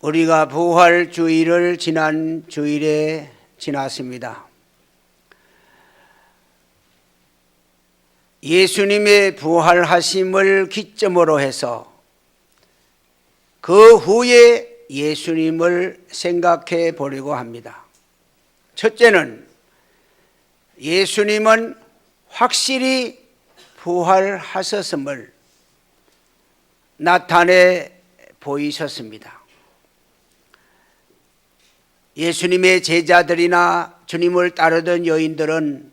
우리가 부활 주일을 지난 주일에 지났습니다. 예수님의 부활하심을 기점으로 해서 그 후에 예수님을 생각해 보려고 합니다. 첫째는 예수님은 확실히 부활하셨음을 나타내 보이셨습니다. 예수님의 제자들이나 주님을 따르던 여인들은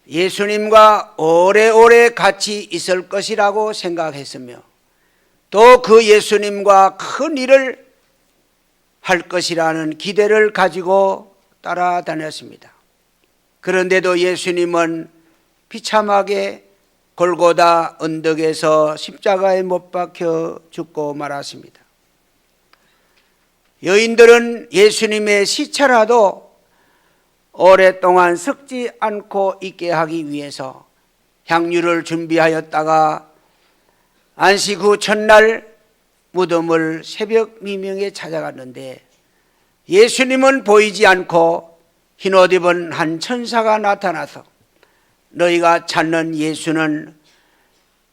예수님과 오래오래 같이 있을 것이라고 생각했으며 또 그 예수님과 큰 일을 할 것이라는 기대를 가지고 따라다녔습니다. 그런데도 예수님은 비참하게 골고다 언덕에서 십자가에 못 박혀 죽고 말았습니다. 여인들은 예수님의 시체라도 오랫동안 썩지 않고 있게 하기 위해서 향유를 준비하였다가 안식 후 첫날 무덤을 새벽 미명에 찾아갔는데 예수님은 보이지 않고 흰옷 입은 한 천사가 나타나서 너희가 찾는 예수는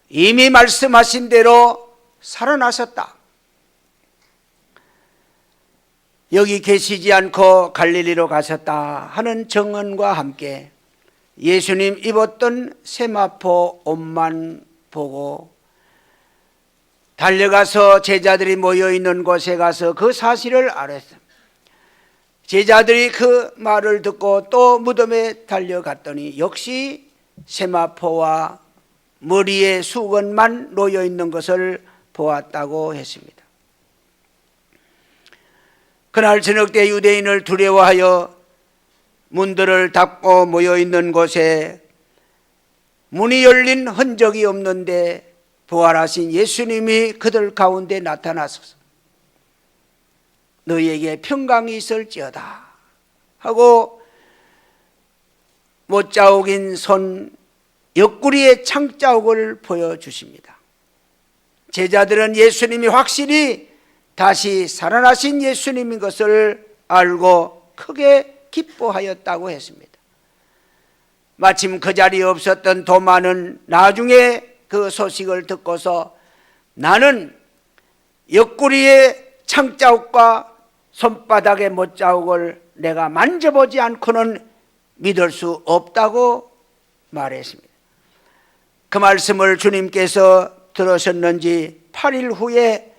이미 말씀하신 대로 살아나셨다. 여기 계시지 않고 갈릴리로 가셨다 하는 정언과 함께 예수님 입었던 세마포 옷만 보고 달려가서 제자들이 모여있는 곳에 가서 그 사실을 알았습니다. 제자들이 그 말을 듣고 또 무덤에 달려갔더니 역시 세마포와 머리에 수건만 놓여있는 것을 보았다고 했습니다. 그날 저녁 때 유대인을 두려워하여 문들을 닫고 모여있는 곳에 문이 열린 흔적이 없는데 부활하신 예수님이 그들 가운데 나타나소서 너희에게 평강이 있을지어다 하고 못자국인 손 옆구리에 창자국을 보여주십니다. 제자들은 예수님이 확실히 다시 살아나신 예수님인 것을 알고 크게 기뻐하였다고 했습니다. 마침 그 자리에 없었던 도마는 나중에 그 소식을 듣고서 나는 옆구리에 창자국과 손바닥의 못자국을 내가 만져보지 않고는 믿을 수 없다고 말했습니다. 그 말씀을 주님께서 들으셨는지 8일 후에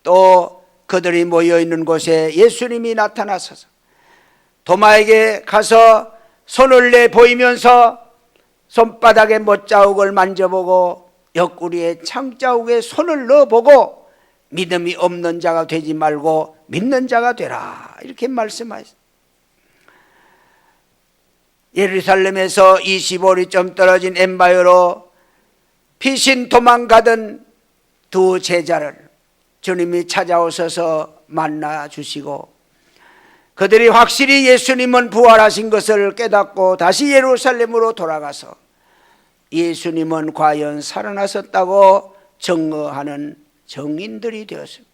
또 그들이 모여있는 곳에 예수님이 나타나셔서 도마에게 가서 손을 내 보이면서 손바닥에 못자국을 만져보고 옆구리에 창자국에 손을 넣어보고 믿음이 없는 자가 되지 말고 믿는 자가 되라 이렇게 말씀하셨습니다. 예루살렘에서 25리쯤 떨어진 엠마오로 피신 도망가던 두 제자를 주님이 찾아오셔서 만나 주시고 그들이 확실히 예수님은 부활하신 것을 깨닫고 다시 예루살렘으로 돌아가서 예수님은 과연 살아나셨다고 증거하는 정인들이 되었습니다.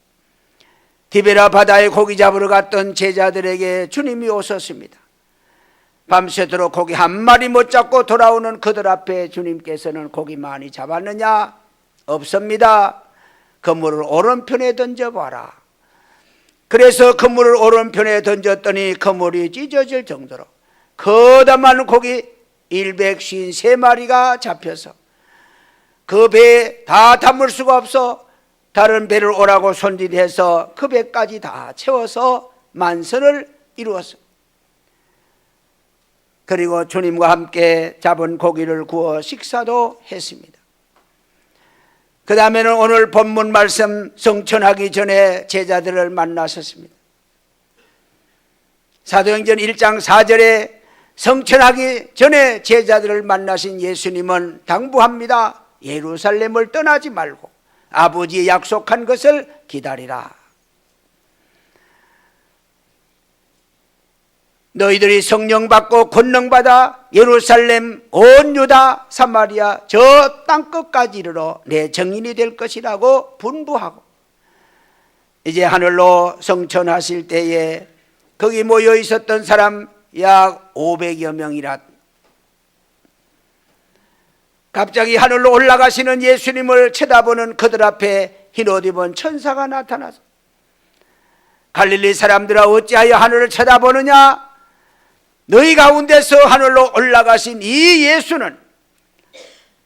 디베라 바다에 고기 잡으러 갔던 제자들에게 주님이 오셨습니다. 밤새도록 고기 한 마리 못 잡고 돌아오는 그들 앞에 주님께서는 고기 많이 잡았느냐? 없습니다. 그물을 오른편에 던져봐라. 그래서 그물을 오른편에 던졌더니 그물이 찢어질 정도로 거다만 고기 153마리가 잡혀서 그 배에 다 담을 수가 없어 다른 배를 오라고 손질해서 그 배까지 다 채워서 만선을 이루었습니다. 그리고 주님과 함께 잡은 고기를 구워 식사도 했습니다. 그 다음에는 오늘 본문 말씀 성천하기 전에 제자들을 만나셨습니다. 사도행전 1장 4절에 성천하기 전에 제자들을 만나신 예수님은 당부합니다. 예루살렘을 떠나지 말고 아버지의 약속한 것을 기다리라. 너희들이 성령 받고 권능 받아 예루살렘 온 유다 사마리아 저 땅끝까지 이르러 내 증인이 될 것이라고 분부하고 이제 하늘로 성천하실 때에 거기 모여 있었던 사람 약 500여 명이라. 갑자기 하늘로 올라가시는 예수님을 쳐다보는 그들 앞에 흰옷 입은 천사가 나타나서 갈릴리 사람들아 어찌하여 하늘을 쳐다보느냐? 너희 가운데서 하늘로 올라가신 이 예수는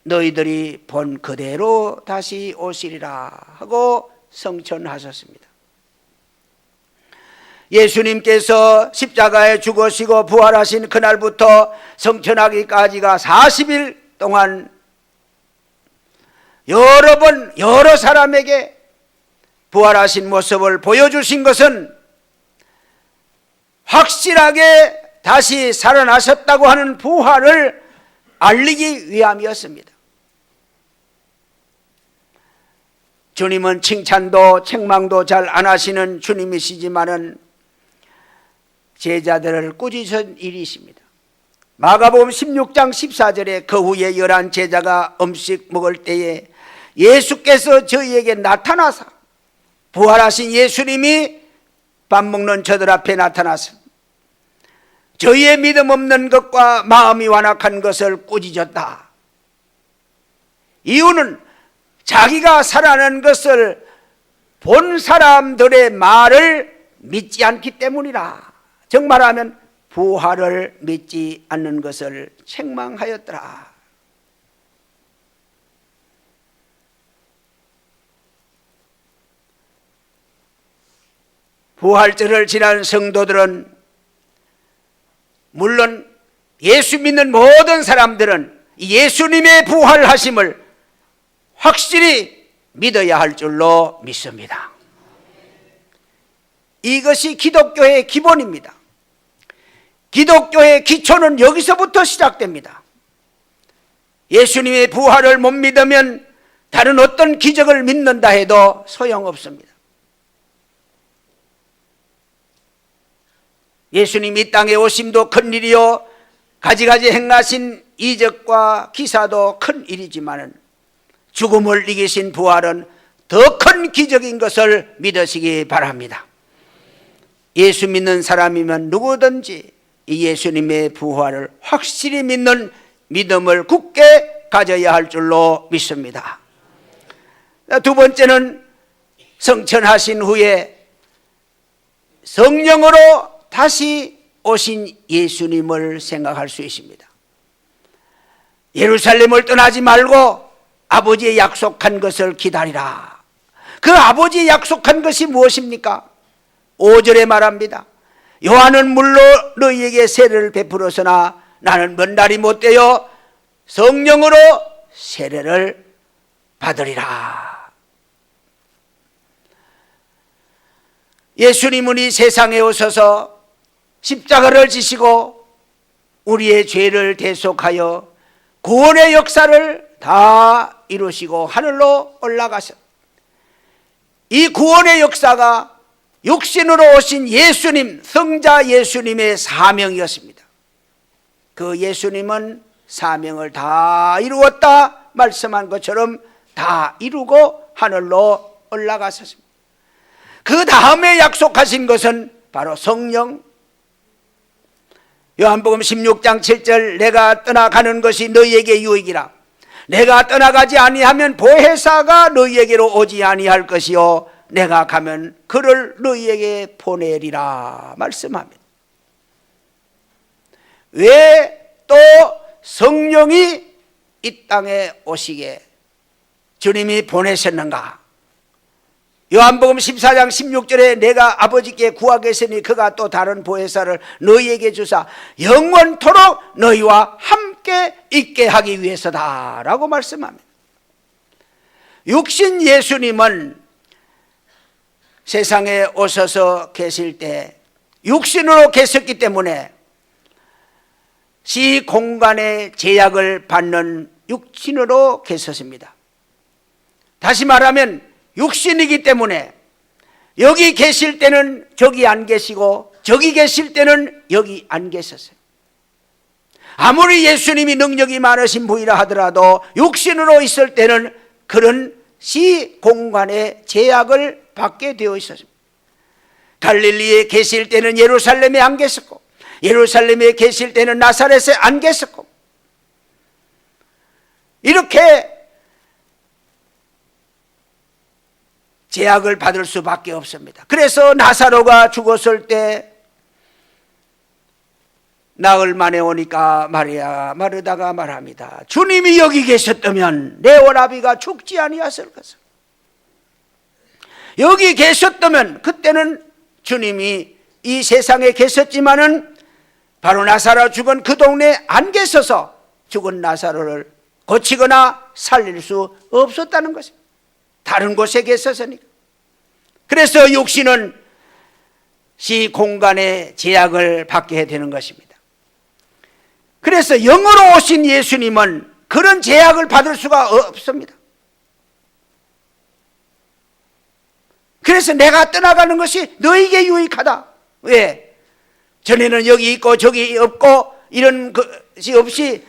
너희들이 본 그대로 다시 오시리라 하고 성천하셨습니다. 예수님께서 십자가에 죽으시고 부활하신 그날부터 성천하기까지가 40일 동안 여러 번 여러 사람에게 부활하신 모습을 보여주신 것은 확실하게 다시 살아나셨다고 하는 부활을 알리기 위함이었습니다. 주님은 칭찬도 책망도 잘 안 하시는 주님이시지만은 제자들을 꾸짖은 일이십니다. 마가복음 16장 14절에 그 후에 11 제자가 음식 먹을 때에 예수께서 저희에게 나타나사, 부활하신 예수님이 밥 먹는 저들 앞에 나타나서 저희의 믿음 없는 것과 마음이 완악한 것을 꾸짖었다. 이유는 자기가 살아난 것을 본 사람들의 말을 믿지 않기 때문이라. 정말하면 부활을 믿지 않는 것을 책망하였더라. 부활절을 지난 성도들은 물론 예수 믿는 모든 사람들은 예수님의 부활하심을 확실히 믿어야 할 줄로 믿습니다. 이것이 기독교의 기본입니다. 기독교의 기초는 여기서부터 시작됩니다. 예수님의 부활을 못 믿으면 다른 어떤 기적을 믿는다 해도 소용없습니다. 예수님이 이 땅에 오심도 큰 일이요 가지가지 행하신 이적과 기사도 큰 일이지만은 죽음을 이기신 부활은 더 큰 기적인 것을 믿으시기 바랍니다. 예수 믿는 사람이면 누구든지 이 예수님의 부활을 확실히 믿는 믿음을 굳게 가져야 할 줄로 믿습니다. 두 번째는 성천하신 후에 성령으로 다시 오신 예수님을 생각할 수 있습니다. 예루살렘을 떠나지 말고 아버지의 약속한 것을 기다리라. 그 아버지의 약속한 것이 무엇입니까? 5절에 말합니다. 요한은 물로 너희에게 세례를 베풀었으나 나는 먼 날이 못되어 성령으로 세례를 받으리라. 예수님은 이 세상에 오셔서 십자가를 지시고 우리의 죄를 대속하여 구원의 역사를 다 이루시고 하늘로 올라가셨. 이 구원의 역사가 육신으로 오신 예수님, 성자 예수님의 사명이었습니다. 그 예수님은 사명을 다 이루었다 말씀한 것처럼 다 이루고 하늘로 올라가셨습니다. 그 다음에 약속하신 것은 바로 성령. 요한복음 16장 7절 내가 떠나가는 것이 너희에게 유익이라. 내가 떠나가지 아니하면 보혜사가 너희에게로 오지 아니할 것이요 내가 가면 그를 너희에게 보내리라 말씀합니다. 왜 또 성령이 이 땅에 오시게 주님이 보내셨는가? 요한복음 14장 16절에 내가 아버지께 구하겠으니 그가 또 다른 보혜사를 너희에게 주사 영원토록 너희와 함께 있게 하기 위해서다 라고 말씀합니다. 육신 예수님은 세상에 오셔서 계실 때 육신으로 계셨기 때문에 시 공간의 제약을 받는 육신으로 계셨습니다. 다시 말하면 육신이기 때문에 여기 계실 때는 저기 안 계시고 저기 계실 때는 여기 안 계셨어요. 아무리 예수님이 능력이 많으신 분이라 하더라도 육신으로 있을 때는 그런 시 공간의 제약을 받게 되어 있었습니다. 갈릴리에 계실 때는 예루살렘에 안 계셨고, 예루살렘에 계실 때는 나사렛에 안 계셨고, 이렇게 제약을 받을 수밖에 없습니다. 그래서 나사로가 죽었을 때 나흘 만에 오니까 마르다가 말합니다. 주님이 여기 계셨다면 내 오라비가 죽지 아니었을 것을. 여기 계셨다면, 그때는 주님이 이 세상에 계셨지만은 바로 나사로 죽은 그 동네에 안 계셔서 죽은 나사로를 고치거나 살릴 수 없었다는 것입니다. 다른 곳에 계셨으니까. 그래서 육신은 시 공간의 제약을 받게 되는 것입니다. 그래서 영으로 오신 예수님은 그런 제약을 받을 수가 없습니다. 그래서 내가 떠나가는 것이 너에게 유익하다. 왜? 전에는 여기 있고 저기 없고 이런 것이 없이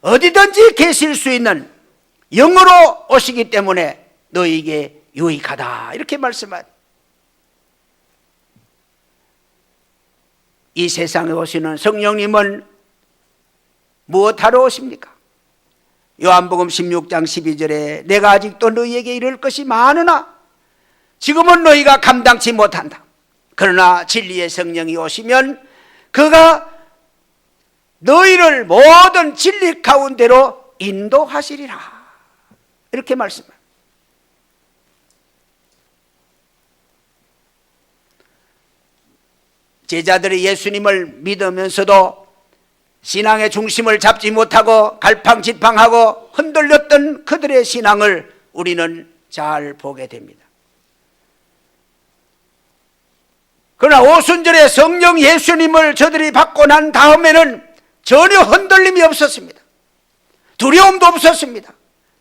어디든지 계실 수 있는 영으로 오시기 때문에 너에게 유익하다, 이렇게 말씀합니다. 이 세상에 오시는 성령님은 무엇하러 오십니까? 요한복음 16장 12절에 내가 아직도 너희에게 이를 것이 많으나 지금은 너희가 감당치 못한다. 그러나 진리의 성령이 오시면 그가 너희를 모든 진리 가운데로 인도하시리라, 이렇게 말씀합니다. 제자들이 예수님을 믿으면서도 신앙의 중심을 잡지 못하고 갈팡질팡하고 흔들렸던 그들의 신앙을 우리는 잘 보게 됩니다. 그러나 오순절에 성령 예수님을 저들이 받고 난 다음에는 전혀 흔들림이 없었습니다. 두려움도 없었습니다.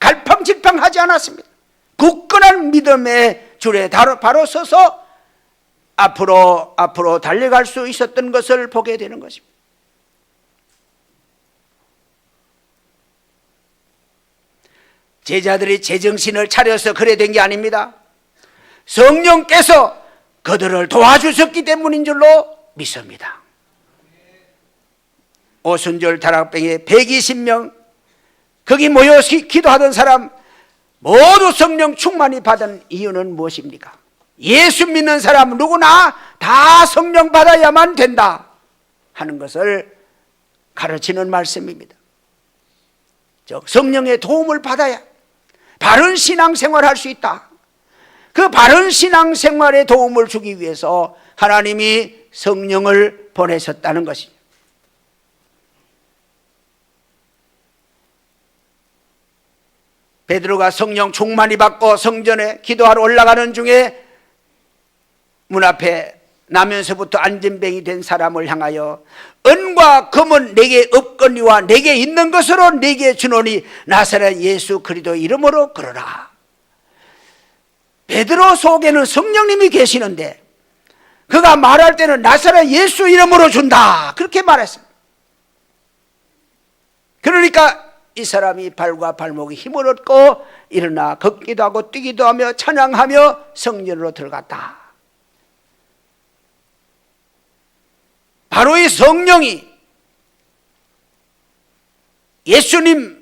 갈팡질팡하지 않았습니다. 굳건한 믿음의 줄에 바로 서서 앞으로 달려갈 수 있었던 것을 보게 되는 것입니다. 제자들이 제정신을 차려서 그래 된 게 아닙니다. 성령께서 그들을 도와주셨기 때문인 줄로 믿습니다. 오순절 다락방에 120명 거기 모여 기도하던 사람 모두 성령 충만히 받은 이유는 무엇입니까? 예수 믿는 사람 누구나 다 성령 받아야만 된다 하는 것을 가르치는 말씀입니다. 즉 성령의 도움을 받아야 바른 신앙생활을 할 수 있다. 그 바른 신앙생활에 도움을 주기 위해서 하나님이 성령을 보내셨다는 것이죠. 베드로가 성령 충만히 받고 성전에 기도하러 올라가는 중에 문 앞에 나면서부터 안전뱅이 된 사람을 향하여 은과 금은 내게 없거니와 내게 있는 것으로 내게 주노니 나사렛 예수 그리스도 이름으로 걸어라. 베드로 속에는 성령님이 계시는데 그가 말할 때는 나사렛 예수 이름으로 준다, 그렇게 말했습니다. 그러니까 이 사람이 발과 발목에 힘을 얻고 일어나 걷기도 하고 뛰기도 하며 찬양하며 성전으로 들어갔다. 바로 이 성령이 예수님이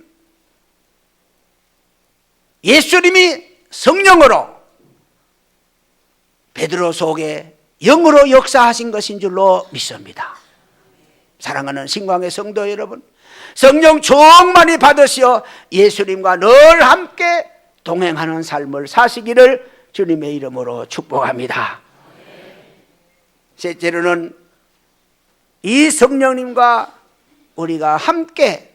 성령으로 베드로 속에 영으로 역사하신 것인 줄로 믿습니다. 사랑하는 신광의 성도 여러분, 성령 충만히 받으시어 예수님과 늘 함께 동행하는 삶을 사시기를 주님의 이름으로 축복합니다. 셋째로는 이 성령님과 우리가 함께,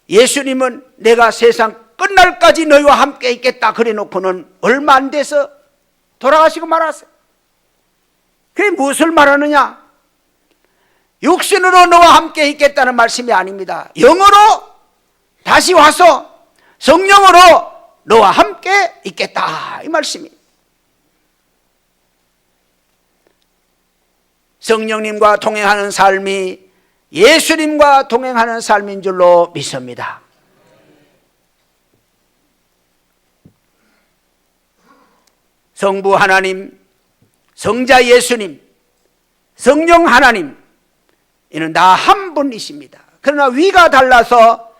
예수님은 내가 세상 끝날까지 너희와 함께 있겠다 그래 놓고는 얼마 안 돼서 돌아가시고 말았어요. 그게 무엇을 말하느냐? 육신으로 너와 함께 있겠다는 말씀이 아닙니다. 영으로 다시 와서 성령으로 너와 함께 있겠다, 이 말씀입니다. 성령님과 동행하는 삶이 예수님과 동행하는 삶인 줄로 믿습니다. 성부 하나님, 성자 예수님, 성령 하나님, 이는 다 한 분이십니다. 그러나 위가 달라서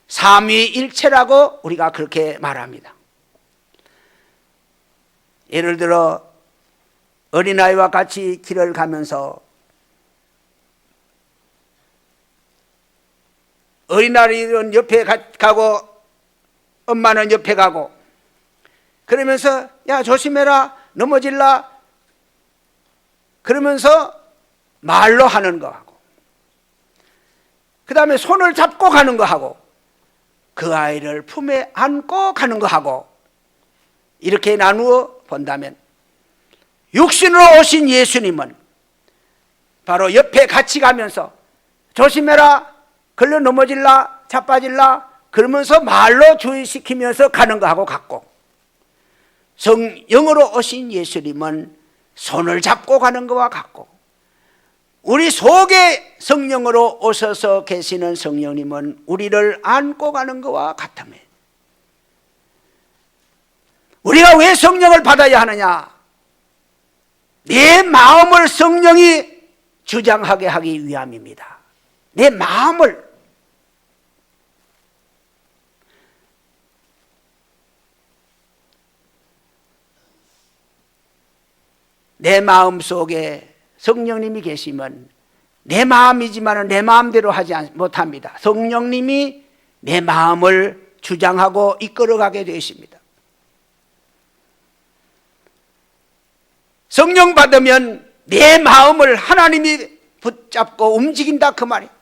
삼위일체라고 우리가 그렇게 말합니다. 예를 들어 어린아이와 같이 길을 가면서 어린아이는 옆에 가고 엄마는 옆에 가고 그러면서 야 조심해라 넘어질라 그러면서 말로 하는 거하고 그 다음에 손을 잡고 가는 거하고 그 아이를 품에 안고 가는 거하고 이렇게 나누어 본다면 육신으로 오신 예수님은 바로 옆에 같이 가면서 조심해라 걸려 넘어질라 자빠질라 그러면서 말로 주의시키면서 가는 거하고 같고 성령으로 오신 예수님은 손을 잡고 가는 것과 같고 우리 속에 성령으로 오셔서 계시는 성령님은 우리를 안고 가는 것과 같으며 우리가 왜 성령을 받아야 하느냐? 내 마음을 성령이 주장하게 하기 위함입니다. 내 마음을 내 마음 속에 성령님이 계시면 내 마음이지만 내 마음대로 하지 못합니다. 성령님이 내 마음을 주장하고 이끌어가게 되십니다. 성령 받으면 내 마음을 하나님이 붙잡고 움직인다 그 말이에요.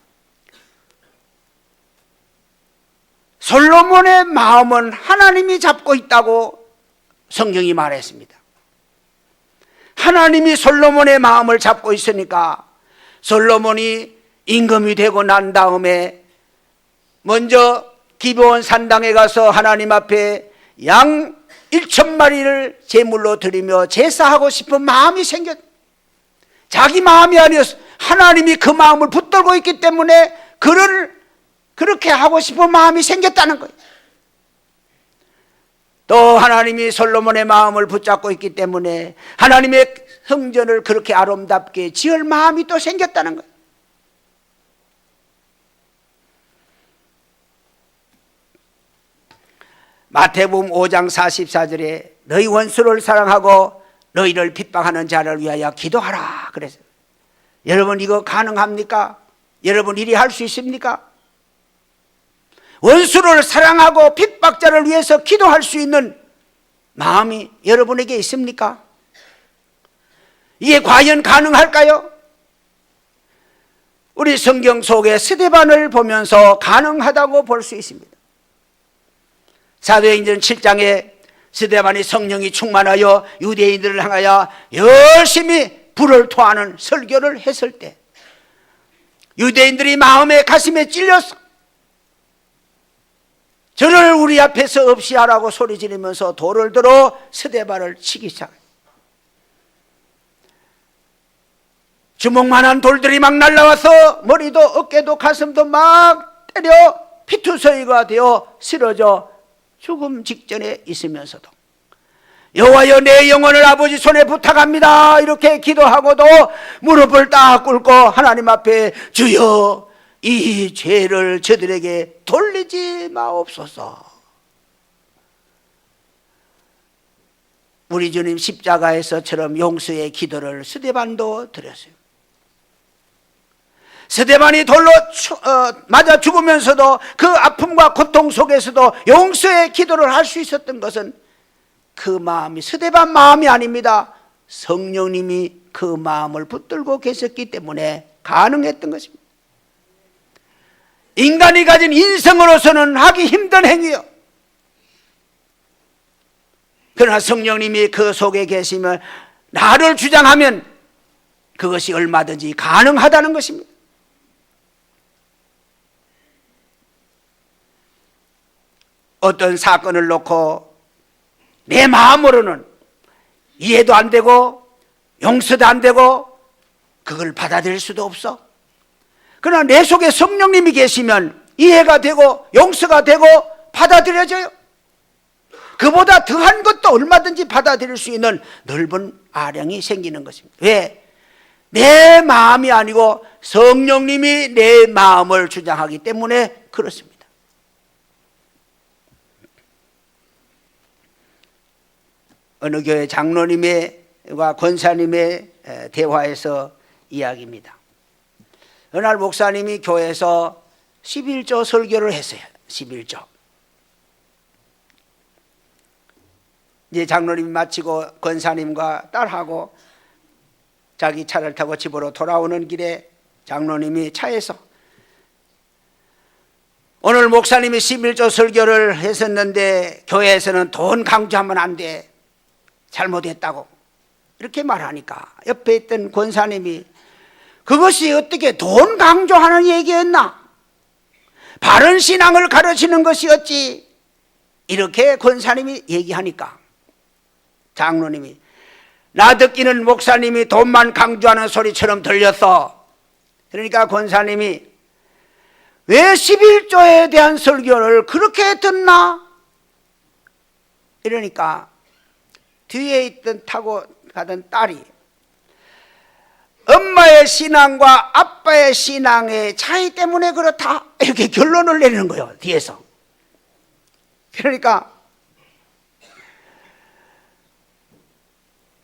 솔로몬의 마음은 하나님이 잡고 있다고 성경이 말했습니다. 하나님이 솔로몬의 마음을 잡고 있으니까 솔로몬이 임금이 되고 난 다음에 먼저 기브온 산당에 가서 하나님 앞에 양 1,000마리를 제물로 드리며 제사하고 싶은 마음이 생겼. 자기 마음이 아니었어. 하나님이 그 마음을 붙들고 있기 때문에 그를 그렇게 하고 싶은 마음이 생겼다는 거예요. 또 하나님이 솔로몬의 마음을 붙잡고 있기 때문에 하나님의 성전을 그렇게 아름답게 지을 마음이 또 생겼다는 거예요. 마태복음 5장 44절에 너희 원수를 사랑하고 너희를 핍박하는 자를 위하여 기도하라 그래서 여러분 이거 가능합니까? 여러분 이리 할 수 있습니까? 원수를 사랑하고 핍박자를 위해서 기도할 수 있는 마음이 여러분에게 있습니까? 이게 과연 가능할까요? 우리 성경 속에 스데반을 보면서 가능하다고 볼 수 있습니다. 사도행전 7장에 스데반이 성령이 충만하여 유대인들을 향하여 열심히 불을 토하는 설교를 했을 때 유대인들이 마음에 가슴에 찔렸어. 저를 우리 앞에서 없이 하라고 소리 지르면서 돌을 들어 스데반을 치기 시작해요. 주먹만한 돌들이 막 날라와서 머리도 어깨도 가슴도 막 때려 피투성이가 되어 쓰러져 죽음 직전에 있으면서도 여호와여 내 영혼을 아버지 손에 부탁합니다 이렇게 기도하고도 무릎을 딱 꿇고 하나님 앞에 주여 이 죄를 저들에게 돌리지 마옵소서. 우리 주님 십자가에서처럼 용서의 기도를 스데반도 드렸어요. 스데반이 돌로 맞아 죽으면서도 그 아픔과 고통 속에서도 용서의 기도를 할 수 있었던 것은 그 마음이 스데반 마음이 아닙니다. 성령님이 그 마음을 붙들고 계셨기 때문에 가능했던 것입니다. 인간이 가진 인성으로서는 하기 힘든 행위요. 그러나 성령님이 그 속에 계시면 나를 주장하면 그것이 얼마든지 가능하다는 것입니다. 어떤 사건을 놓고 내 마음으로는 이해도 안 되고 용서도 안 되고 그걸 받아들일 수도 없어. 그러나 내 속에 성령님이 계시면 이해가 되고 용서가 되고 받아들여져요. 그보다 더한 것도 얼마든지 받아들일 수 있는 넓은 아량이 생기는 것입니다. 왜? 내 마음이 아니고 성령님이 내 마음을 주장하기 때문에 그렇습니다. 어느 교회 장로님과 권사님의 대화에서 이야기입니다. 어느 날 목사님이 교회에서 11조 설교를 했어요. 11조. 이제 장로님이 마치고 권사님과 딸하고 자기 차를 타고 집으로 돌아오는 길에 장로님이 차에서 오늘 목사님이 11조 설교를 했었는데 교회에서는 돈 강조하면 안 돼. 잘못했다고 이렇게 말하니까 옆에 있던 권사님이 그것이 어떻게 돈 강조하는 얘기였나? 바른 신앙을 가르치는 것이었지. 이렇게 권사님이 얘기하니까 장로님이 나 듣기는 목사님이 돈만 강조하는 소리처럼 들렸어. 그러니까 권사님이 왜 11조에 대한 설교를 그렇게 듣나? 이러니까 뒤에 있던 타고 가던 딸이 엄마의 신앙과 아빠의 신앙의 차이 때문에 그렇다 이렇게 결론을 내리는 거예요. 뒤에서. 그러니까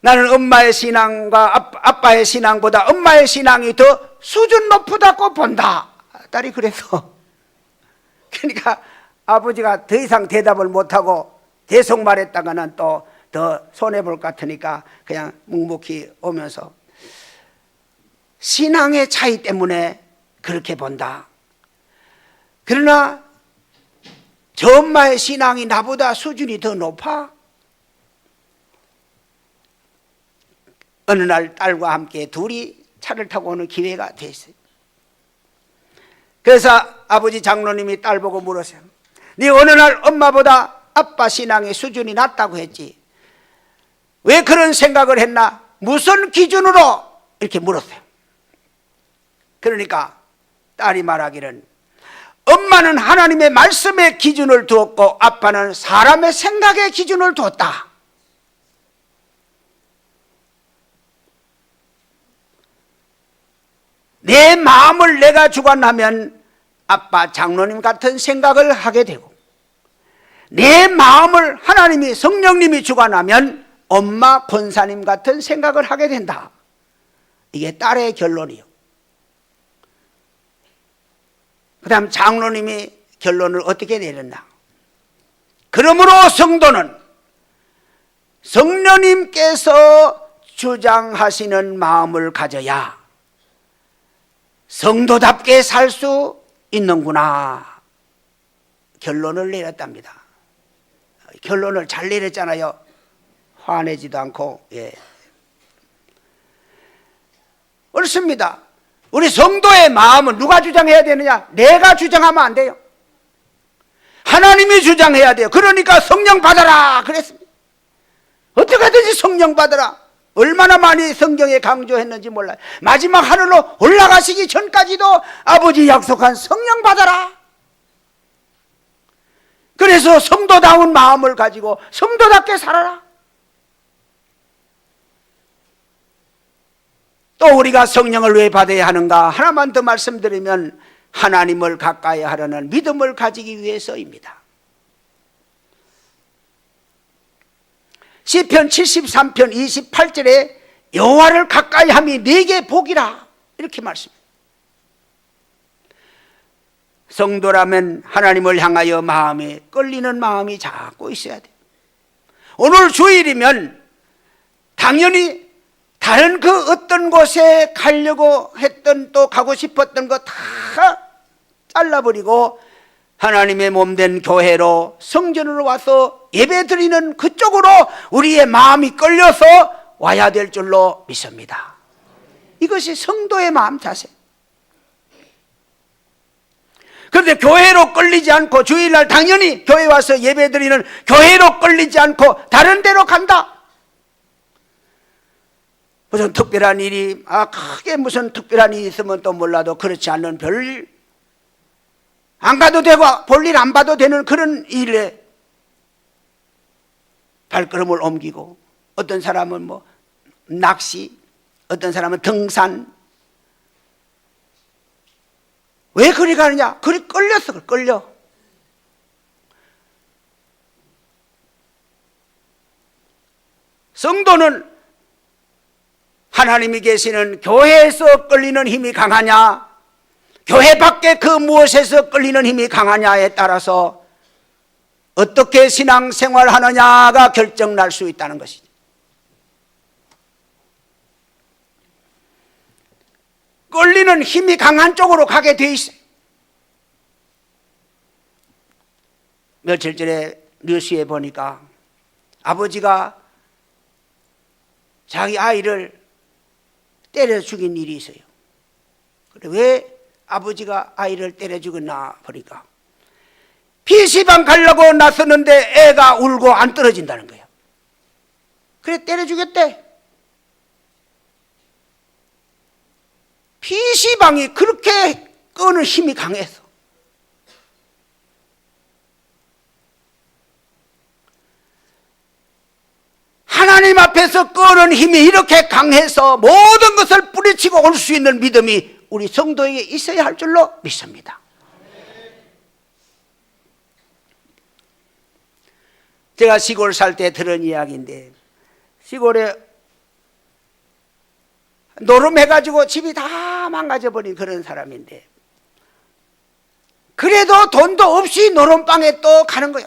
나는 엄마의 신앙과 아빠의 신앙보다 엄마의 신앙이 더 수준 높다고 본다. 딸이 그래서 그러니까 아버지가 더 이상 대답을 못하고 계속 말했다가는 또 더 손해볼 것 같으니까 그냥 묵묵히 오면서 신앙의 차이 때문에 그렇게 본다. 그러나 저 엄마의 신앙이 나보다 수준이 더 높아? 어느 날 딸과 함께 둘이 차를 타고 오는 기회가 됐어요. 그래서 아버지 장로님이 딸 보고 물었어요. 네 어느 날 엄마보다 아빠 신앙의 수준이 낮다고 했지. 왜 그런 생각을 했나? 무슨 기준으로? 이렇게 물었어요. 그러니까 딸이 말하기를 엄마는 하나님의 말씀의 기준을 두었고 아빠는 사람의 생각의 기준을 두었다. 내 마음을 내가 주관하면 아빠 장로님 같은 생각을 하게 되고 내 마음을 하나님이 성령님이 주관하면 엄마 권사님 같은 생각을 하게 된다. 이게 딸의 결론이요. 그 다음 장로님이 결론을 어떻게 내렸나? 그러므로 성도는 성령님께서 주장하시는 마음을 가져야 성도답게 살 수 있는구나. 결론을 내렸답니다. 결론을 잘 내렸잖아요. 화내지도 않고. 예. 옳습니다. 우리 성도의 마음은 누가 주장해야 되느냐? 내가 주장하면 안 돼요. 하나님이 주장해야 돼요. 그러니까 성령 받아라 그랬습니다. 어떻게 하든지 성령 받아라. 얼마나 많이 성경에 강조했는지 몰라요. 마지막 하늘로 올라가시기 전까지도 아버지 약속한 성령 받아라. 그래서 성도다운 마음을 가지고 성도답게 살아라. 또 우리가 성령을 왜 받아야 하는가? 하나만 더 말씀드리면 하나님을 가까이 하려는 믿음을 가지기 위해서입니다. 시편 73편 28절에 여호와를 가까이 함이 네게 복이라 이렇게 말씀합니다. 성도라면 하나님을 향하여 마음에 끌리는 마음이 자꾸 있어야 돼요. 오늘 주일이면 당연히 다른 그 어떤 곳에 가려고 했던 또 가고 싶었던 거 다 잘라버리고 하나님의 몸된 교회로 성전으로 와서 예배 드리는 그쪽으로 우리의 마음이 끌려서 와야 될 줄로 믿습니다. 이것이 성도의 마음 자세. 그런데 교회로 끌리지 않고 주일날 당연히 교회 와서 예배 드리는 교회로 끌리지 않고 다른 데로 간다. 무슨 특별한 일이 크게 무슨 특별한 일이 있으면 또 몰라도 그렇지 않는 별일 안 가도 되고 볼일 안 봐도 되는 그런 일에 발걸음을 옮기고, 어떤 사람은 뭐 낚시, 어떤 사람은 등산. 왜 그리 가느냐? 그리 끌렸어. 끌려. 성도는 하나님이 계시는 교회에서 끌리는 힘이 강하냐, 교회 밖에 그 무엇에서 끌리는 힘이 강하냐에 따라서 어떻게 신앙생활하느냐가 결정날 수 있다는 것이죠. 끌리는 힘이 강한 쪽으로 가게 돼 있어요. 며칠 전에 뉴스에 보니까 아버지가 자기 아이를 때려 죽인 일이 있어요. 그래, 왜 아버지가 아이를 때려 죽였나 보니까 PC방 가려고 나섰는데 애가 울고 안 떨어진다는 거예요. 그래, 때려 죽였대. PC방이 그렇게 끄는 힘이 강해서. 하나님 앞에서 끄는 힘이 이렇게 강해서 모든 것을 뿌리치고 올 수 있는 믿음이 우리 성도에게 있어야 할 줄로 믿습니다. 제가 시골 살 때 들은 이야기인데, 시골에 노름해가지고 집이 다 망가져버린 그런 사람인데, 그래도 돈도 없이 노름방에 또 가는 거예요.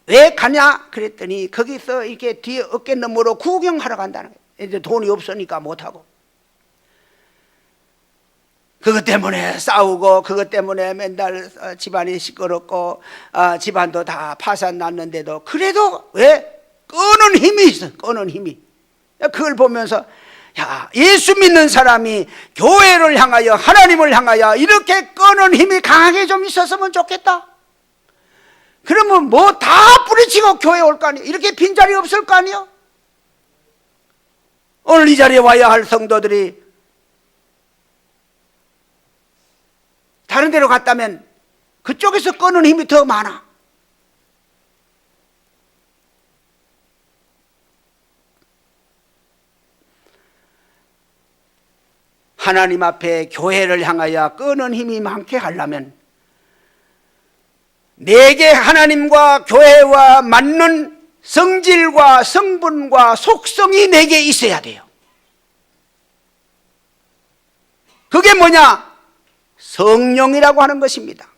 왜 가냐? 그랬더니 거기서 이렇게 뒤에 어깨너머로 구경하러 간다는 거예요. 이제 돈이 없으니까 못하고. 그것 때문에 싸우고, 그것 때문에 맨날 집안이 시끄럽고, 집안도 다 파산 났는데도, 그래도 왜? 끄는 힘이 있어. 끄는 힘이. 그걸 보면서, 야, 예수 믿는 사람이 교회를 향하여, 하나님을 향하여 이렇게 끄는 힘이 강하게 좀 있었으면 좋겠다. 그러면 뭐 다 뿌리치고 교회 올 거 아니에요? 이렇게 빈자리 없을 거 아니에요? 오늘 이 자리에 와야 할 성도들이 다른 데로 갔다면 그쪽에서 끄는 힘이 더 많아. 하나님 앞에 교회를 향하여 끄는 힘이 많게 하려면 내게 하나님과 교회와 맞는 성질과 성분과 속성이 내게 있어야 돼요. 그게 뭐냐? 성령이라고 하는 것입니다.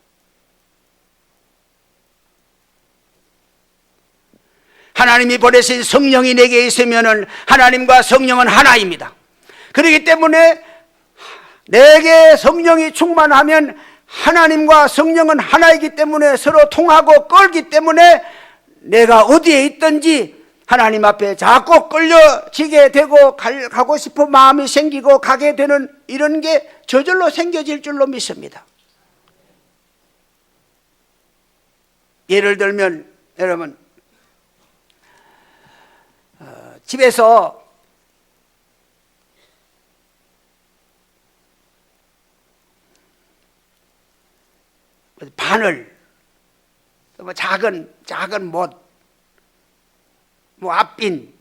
하나님이 보내신 성령이 내게 있으면 하나님과 성령은 하나입니다. 그렇기 때문에 내게 성령이 충만하면 하나님과 성령은 하나이기 때문에 서로 통하고 끌기 때문에 내가 어디에 있든지 하나님 앞에 자꾸 끌려지게 되고 가고 싶은 마음이 생기고 가게 되는 이런 게 저절로 생겨질 줄로 믿습니다. 예를 들면 여러분, 집에서 바늘, 뭐 작은 못, 뭐 앞빈,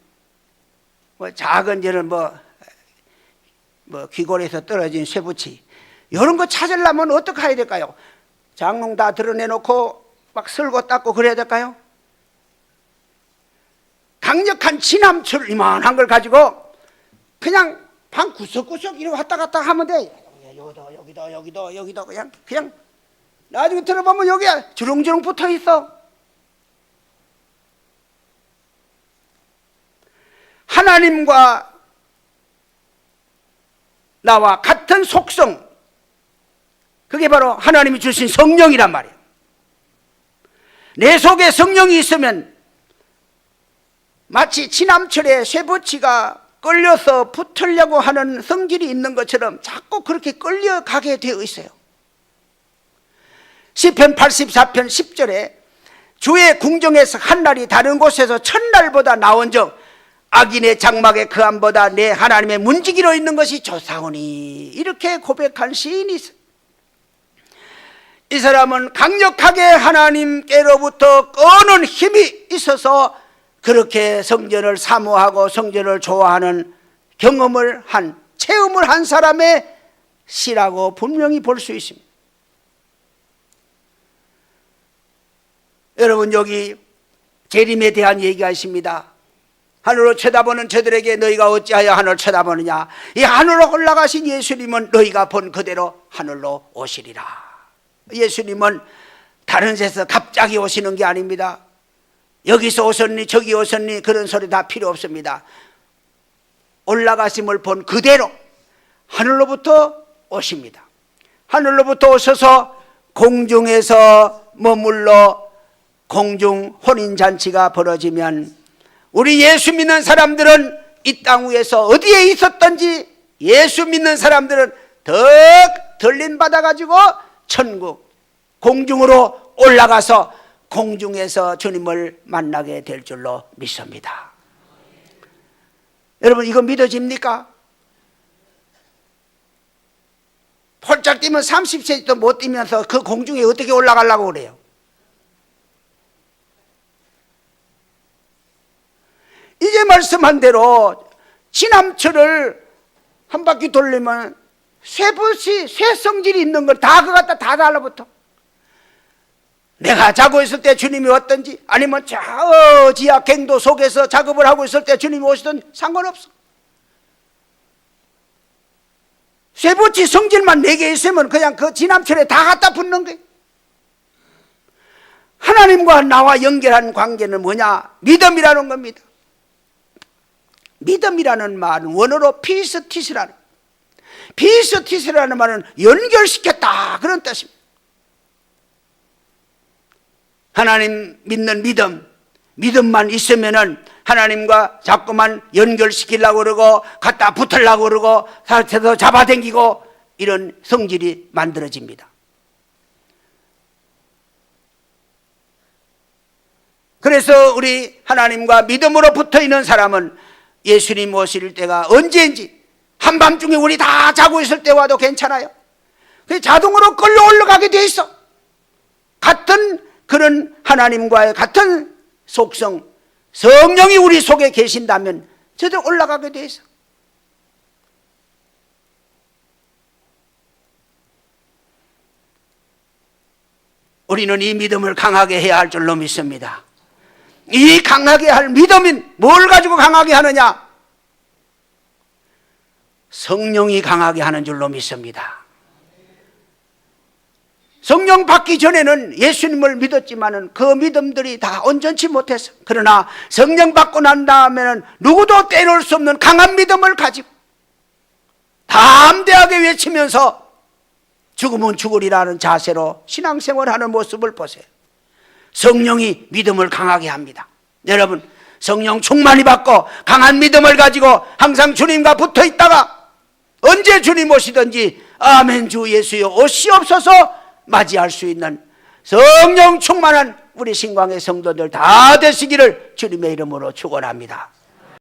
뭐 작은 이런 뭐 귀골에서 떨어진 쇠붙이, 이런 거 찾으려면 어떻게 해야 될까요? 장롱 다 드러내놓고 막 쓸고 닦고 그래야 될까요? 강력한 진함철 이만한 걸 가지고 그냥 방 구석구석 이렇게 왔다 갔다 하면 돼. 여기도 그냥 나중에 들어보면 여기에 주렁주렁 붙어 있어. 하나님과 나와 같은 속성, 그게 바로 하나님이 주신 성령이란 말이에요. 내 속에 성령이 있으면 마치 지남철에 쇠붙이가 끌려서 붙으려고 하는 성질이 있는 것처럼 자꾸 그렇게 끌려가게 되어 있어요. 시편 84편 10절에 주의 궁정에서 한날이 다른 곳에서 첫날보다 나은즉 악인의 장막의 그함보다 내 하나님의 문지기로 있는 것이 좋사오니, 이렇게 고백한 시인이 있어요. 이 사람은 강력하게 하나님께로부터 끄는 힘이 있어서 그렇게 성전을 사모하고 성전을 좋아하는 경험을 한, 체험을 한 사람의 시라고 분명히 볼 수 있습니다. 여러분, 여기 재림에 대한 얘기가 있습니다. 하늘로 쳐다보는 저들에게 너희가 어찌하여 하늘을 쳐다보느냐. 이 하늘로 올라가신 예수님은 너희가 본 그대로 하늘로 오시리라. 예수님은 다른 데서 갑자기 오시는 게 아닙니다. 여기서 오셨니 저기 오셨니 그런 소리 다 필요 없습니다. 올라가심을 본 그대로 하늘로부터 오십니다. 하늘로부터 오셔서 공중에서 머물러 공중 혼인잔치가 벌어지면 우리 예수 믿는 사람들은 이 땅 위에서 어디에 있었던지 예수 믿는 사람들은 더 들림 받아가지고 천국 공중으로 올라가서 공중에서 주님을 만나게 될 줄로 믿습니다. 여러분, 이거 믿어집니까? 폴짝 뛰면 30cm도 못 뛰면서 그 공중에 어떻게 올라가려고 그래요? 이제 말씀한 대로 지남철을 한 바퀴 돌리면 쇠붓이, 쇠성질이 있는 걸 다 그거 갖다 다 달라붙어. 내가 자고 있을 때 주님이 왔든지 아니면 저 지하 갱도 속에서 작업을 하고 있을 때 주님이 오시든 상관없어. 쇠붙이 성질만 4개 있으면 그냥 그 지남철에 다 갖다 붙는 거예요. 하나님과 나와 연결한 관계는 뭐냐? 믿음이라는 겁니다. 믿음이라는 말은 원어로 피스티스라는, 피스티스라는 말은 연결시켰다 그런 뜻입니다. 하나님 믿는 믿음, 믿음만 있으면은 하나님과 자꾸만 연결시키려고 그러고 갖다 붙으려고 그러고 살태도 잡아당기고 이런 성질이 만들어집니다. 그래서 우리 하나님과 믿음으로 붙어있는 사람은 예수님 오실 때가 언제인지 한밤중에 우리 다 자고 있을 때 와도 괜찮아요. 그래서 자동으로 끌려 올라가게 돼 있어. 같은 그런 하나님과의 같은 속성, 성령이 우리 속에 계신다면 저도 올라가게 돼 있어. 우리는 이 믿음을 강하게 해야 할 줄로 믿습니다. 이 강하게 할 믿음은 뭘 가지고 강하게 하느냐? 성령이 강하게 하는 줄로 믿습니다. 성령 받기 전에는 예수님을 믿었지만은 그 믿음들이 다 온전치 못했어. 그러나 성령 받고 난 다음에는 누구도 떼놓을 수 없는 강한 믿음을 가지고 담대하게 외치면서 죽으면 죽으리라는 자세로 신앙생활하는 모습을 보세요. 성령이 믿음을 강하게 합니다. 여러분, 성령 충만히 받고 강한 믿음을 가지고 항상 주님과 붙어 있다가 언제 주님 오시든지 아멘 주 예수여 오시옵소서 맞이할 수 있는 성령 충만한 우리 신광의 성도들 다 되시기를 주님의 이름으로 축원합니다.